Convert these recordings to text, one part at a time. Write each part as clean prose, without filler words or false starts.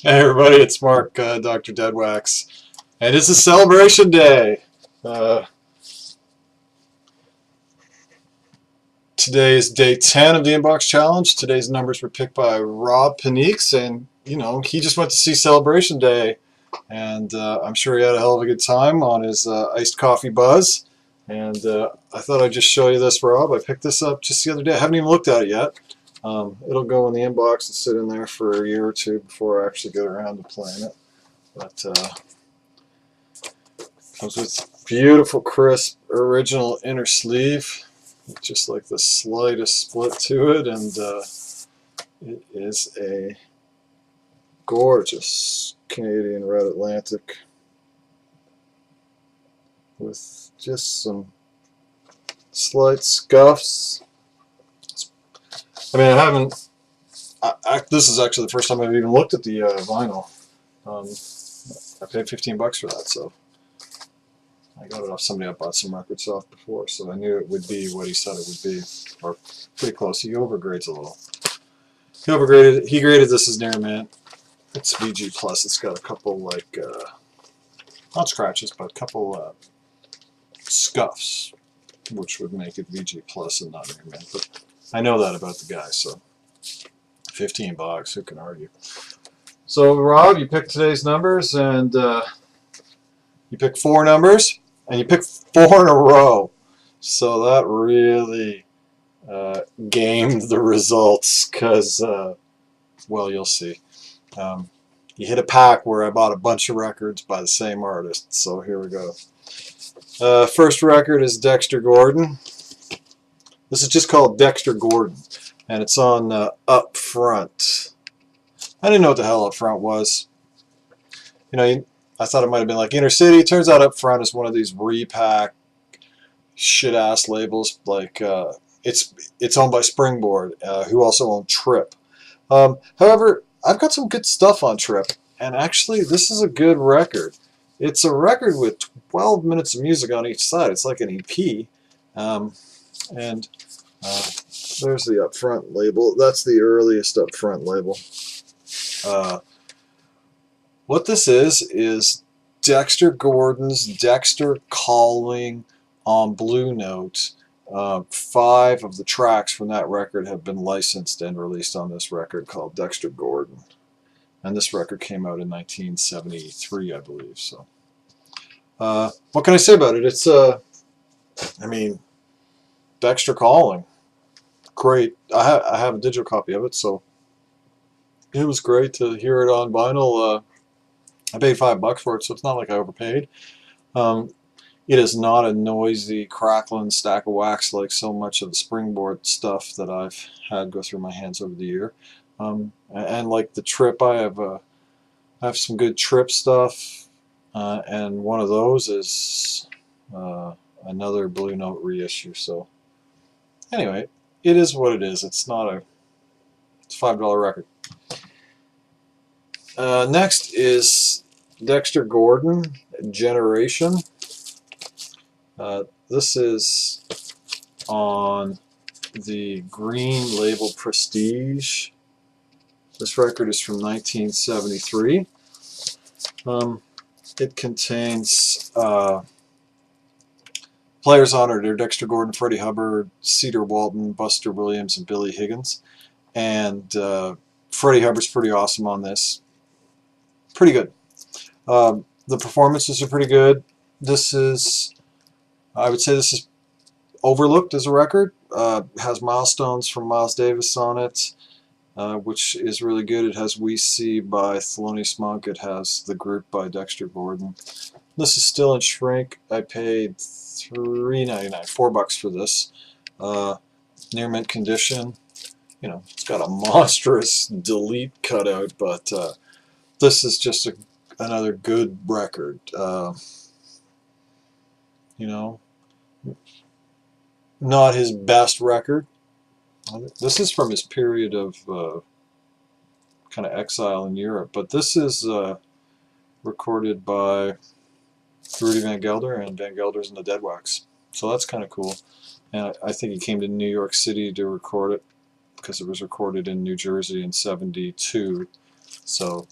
Hey everybody, it's Mark, Dr. Deadwax, and it's a celebration day. Today is day 10 of the Inbox Challenge. Today's numbers were picked by Rob Panix, and he just went to see Celebration Day, and I'm sure he had a hell of a good time on his iced coffee buzz. And I thought I'd just show you this, Rob. I picked this up just the other day. I haven't even looked at it yet. It'll go in the inbox and sit in there for a year or two before I actually get around to playing it. But comes with beautiful, crisp, original inner sleeve, just like the slightest split to it, and it is a gorgeous Canadian Red Atlantic with just some slight scuffs. I mean, I haven't. This is actually the first time I've even looked at the vinyl. I paid $15 for that, so I got it off somebody I bought some records off before, so I knew it would be what he said it would be, or pretty close. He overgrades a little. He graded this as near mint. It's VG plus. It's got a couple not scratches, but a couple scuffs, which would make it VG plus and not near mint. But I know that about the guy, so $15, who can argue? So Rob, you picked today's numbers, and you picked 4 numbers, and you picked 4 in a row. So that really gamed the results, because, well, you'll see. You hit a pack where I bought a bunch of records by the same artist, so here we go. First record is Dexter Gordon. This is just called Dexter Gordon, and it's on Up Front. I didn't know what the hell Up Front was. I thought it might have been like Inner City. Turns out Up Front is one of these repack shit-ass labels. Like it's owned by Springboard, who also own Trip. However, I've got some good stuff on Trip, and actually this is a good record. It's a record with 12 minutes of music on each side. It's like an EP. And there's the Up Front label. That's the earliest Up Front label. What this is Dexter Gordon's Dexter Calling on Blue Note. 5 of the tracks from that record have been licensed and released on this record called Dexter Gordon. And this record came out in 1973, I believe. So, what can I say about it? It's, I mean, Dexter Calling. Great. I have a digital copy of it, so it was great to hear it on vinyl. I paid $5 for it, so it's not like I overpaid. It is not a noisy, crackling stack of wax like so much of the Springboard stuff that I've had go through my hands over the year. And like the Trip, I have some good Trip stuff, and one of those is another Blue Note reissue. So anyway, it is what it is. It's a $5 record. Next is Dexter Gordon, Generation. This is on the green label Prestige. This record is from 1973. It contains players honored are Dexter Gordon, Freddie Hubbard, Cedar Walton, Buster Williams, and Billy Higgins. And Freddie Hubbard's pretty awesome on this. Pretty good. The performances are pretty good. I would say this is overlooked as a record. Has Milestones from Miles Davis on it, which is really good. It has We See by Thelonious Monk. It has The Group by Dexter Gordon. This is still in shrink. I paid $3.99, $4 for this. Near mint condition. It's got a monstrous delete cutout, but this is just another good record. Not his best record. This is from his period of kind of exile in Europe, but this is recorded by Rudy Van Gelder, and Van Gelder's in the Deadwax. So that's kind of cool. And I think he came to New York City to record it, because it was recorded in New Jersey in '72. So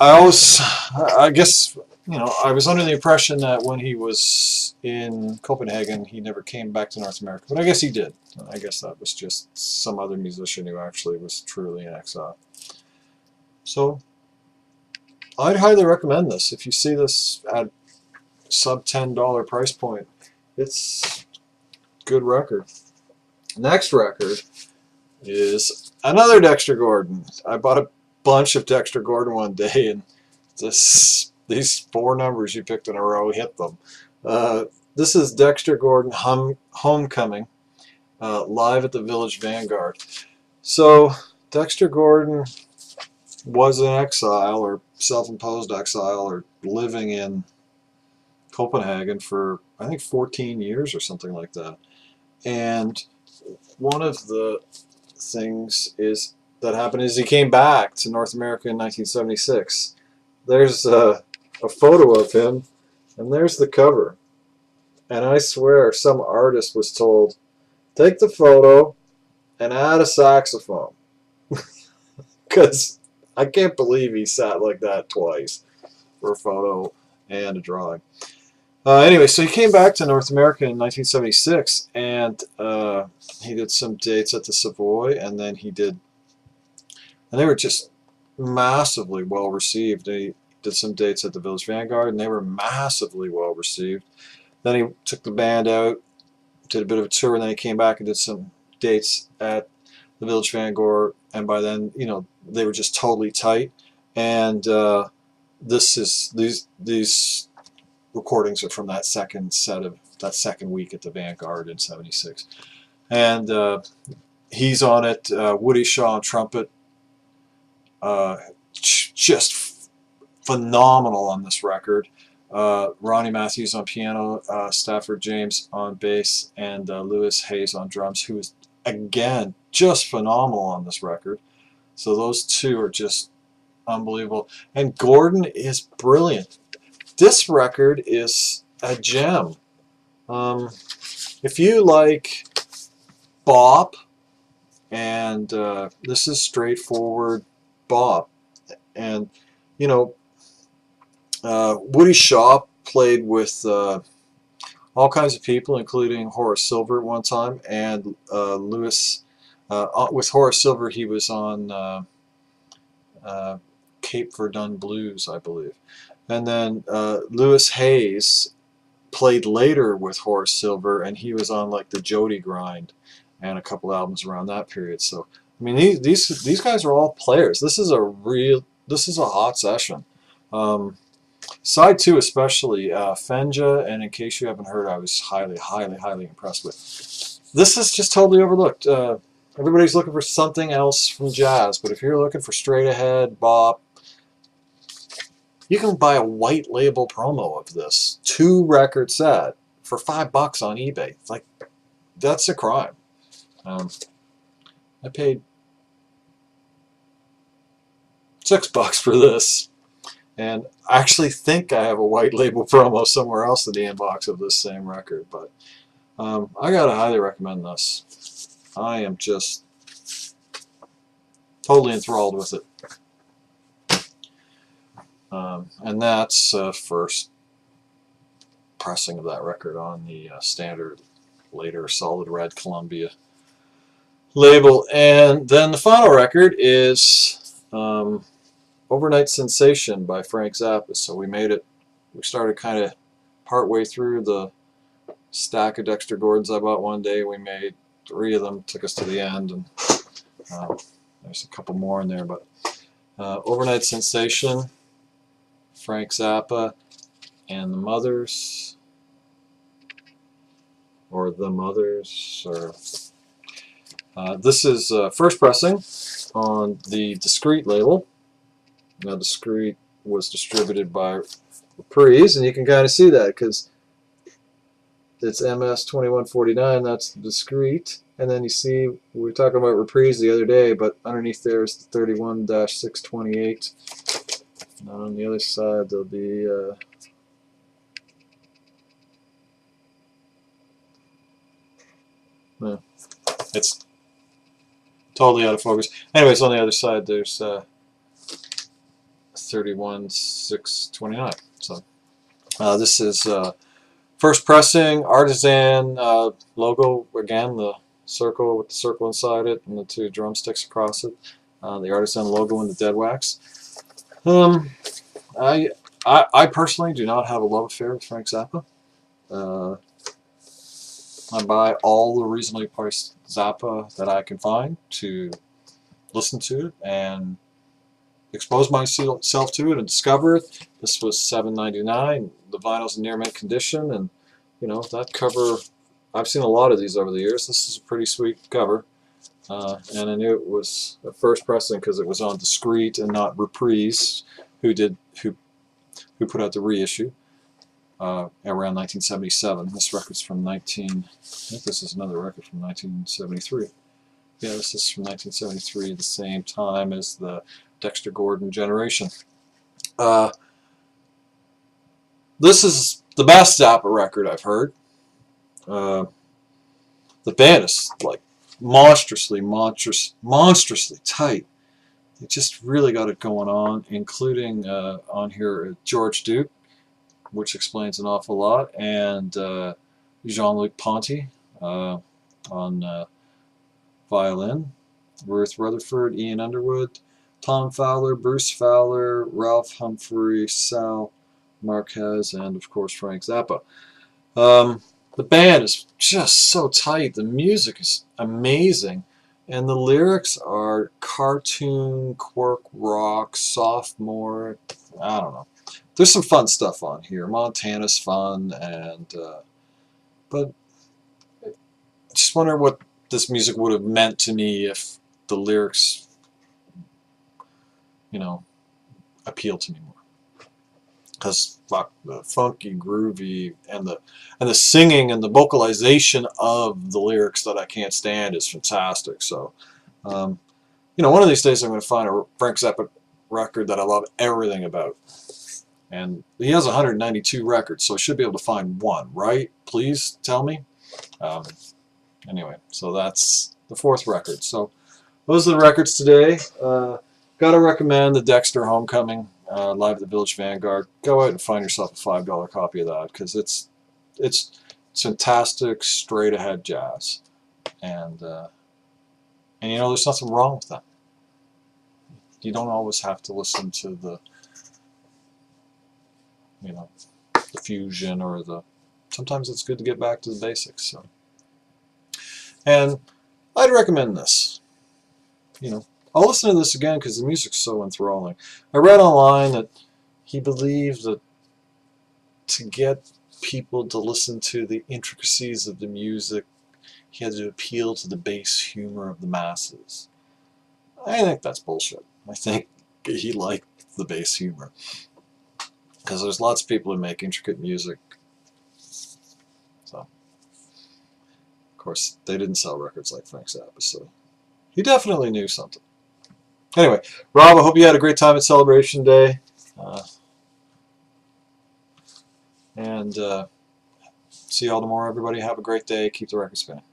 I guess, you know, I was under the impression that when he was in Copenhagen, he never came back to North America, but I guess he did. I guess that was just some other musician who actually was truly in exile. So, I'd highly recommend this. If you see this at sub $10 price point, it's a good record. Next record is another Dexter Gordon. I bought a bunch of Dexter Gordon one day, and these 4 numbers you picked in a row hit them. This is Dexter Gordon Homecoming, live at the Village Vanguard. So Dexter Gordon was in exile, or self-imposed exile, or living in Copenhagen for, I think, 14 years or something like that. And one of the things that happened is he came back to North America in 1976. There's a photo of him, and there's the cover. And I swear some artist was told, take the photo and add a saxophone. Because I can't believe he sat like that twice for a photo and a drawing. Anyway, so he came back to North America in 1976, and he did some dates at the Savoy, and then and they were just massively well received. He did some dates at the Village Vanguard, and they were massively well received. Then he took the band out, did a bit of a tour, and then he came back and did some dates at the Village Vanguard, and by then, you know, they were just totally tight. And these recordings are from that second week at the Vanguard in '76, and he's on it. Woody Shaw on trumpet, just phenomenal on this record. Ronnie Matthews on piano, Stafford James on bass, and Lewis Hayes on drums, who is again just phenomenal on this record. So those two are just unbelievable, and Gordon is brilliant. This record is a gem. If you like bop, and this is straightforward bop, and you know, Woody Shaw played with all kinds of people, including Horace Silver at one time, and Lewis. With Horace Silver, he was on Cape Verdun Blues, I believe. And then Lewis Hayes played later with Horace Silver, and he was on like the Jody Grind and a couple albums around that period. So I mean, these guys are all players. This is a hot session. Side 2 especially, Fenja, and in case you haven't heard, I was highly impressed with. This is just totally overlooked. Everybody's looking for something else from jazz, but if you're looking for straight ahead bop, you can buy a white label promo of this 2-record set for $5 on eBay. It's like, that's a crime. I paid $6 for this, and I actually think I have a white label promo somewhere else in the inbox of this same record, but I gotta highly recommend this. I am just totally enthralled with it. And that's first pressing of that record on the standard, later Solid Red Columbia label. And then the final record is Over-nite Sensation by Frank Zappa. So we started kind of partway through the stack of Dexter Gordons I bought one day. We made 3 of them, took us to the end, and there's a couple more in there, but Over-nite Sensation, Frank Zappa, and the Mothers, or this is first pressing on the Discreet label. Now Discreet was distributed by Reprise, and you can kind of see that because it's MS 2149, that's the Discreet, and then you see, we were talking about Reprise the other day, but underneath there is the 31-628, and on the other side there'll be it's totally out of focus. Anyways, on the other side there's 31/6/29. So this is first pressing, artisan logo, again, the circle with the circle inside it and the two drumsticks across it. The artisan logo in the dead wax. I personally do not have a love affair with Frank Zappa. I buy all the reasonably priced Zappa that I can find to listen to it and expose myself to it and discover it. This was $7.99. The vinyl's in near mint condition, and you know that cover. I've seen a lot of these over the years. This is a pretty sweet cover, and I knew it was a first pressing because it was on Discreet and not Reprise, who put out the reissue around 1977. This record's from I think this is another record from 1973. Yeah, this is from 1973, the same time as the Dexter Gordon generation. This is the best Zappa record I've heard. The band is like monstrously tight. They just really got it going on, including on here George Duke, which explains an awful lot, and Jean-Luc Ponty on violin, Ruth Rutherford, Ian Underwood, Tom Fowler, Bruce Fowler, Ralph Humphrey, Sal Marquez, and of course Frank Zappa. The band is just so tight. The music is amazing, and the lyrics are cartoon, quirk rock, sophomore. I don't know. There's some fun stuff on here. Montana's fun, and but I just wonder what this music would have meant to me if the lyrics, you know, appealed to me more. Because the funky, groovy, and the singing and the vocalization of the lyrics that I can't stand is fantastic. So, you know, one of these days I'm going to find a Frank Zappa record that I love everything about. And he has 192 records, so I should be able to find one, right? Please tell me. Anyway, so that's the fourth record. So those are the records today. Gotta recommend the Dexter Homecoming live at the Village Vanguard. Go out and find yourself a $5 copy of that, because it's fantastic, straight ahead jazz, and you know, there's nothing wrong with that. You don't always have to listen to the, you know, the fusion or the. Sometimes it's good to get back to the basics. So. And I'd recommend this. You know, I'll listen to this again because the music's so enthralling. I read online that he believed that to get people to listen to the intricacies of the music, he had to appeal to the base humor of the masses. I think that's bullshit. I think he liked the base humor. Because there's lots of people who make intricate music. So, of course, they didn't sell records like Frank Zappa, so he definitely knew something. Anyway, Rob, I hope you had a great time at Celebration Day. And see you all tomorrow, everybody. Have a great day. Keep the record spinning.